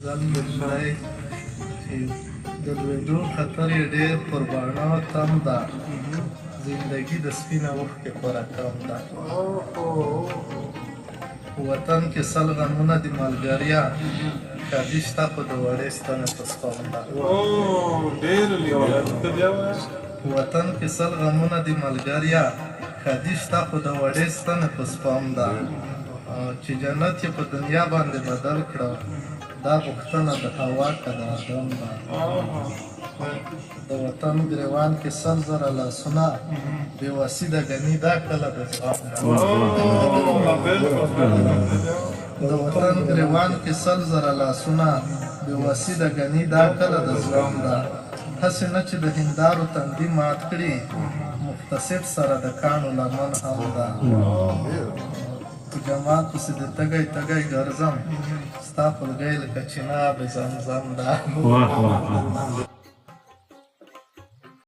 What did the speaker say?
ځان دی چې د لوېدو خطر یې ډېر پر باڼه تم ده، زندګي د سپینه اوښکې خوره کم ده. وطن کې سل غمونه د ملګریا، ښادي شته خو د وړې ستنې په سپم ده. وطن کې سل غمونه د ملګریا، ښادي شته خو د وړې ستنې په سپم ده. چې جنت یې په دنیا باندې بدل کړه، دا غوښتنه د هوا که د آدم ده. د وطن ګریوان کې سل زره لاسونه، بې وسي ده ګني دا کله د زغم ده. د وطن ګریوان کې سل زره لاسونه، بې وسي ده ګني دا کله د زغم ده. هسې نه چې د هندارو تندي مات کړي، مختصر سره د کاڼو لمن هم ده. په جماعت پسې د تږی تږی ګرځم، ستا خولګۍ لکه چنار د زمزم ده.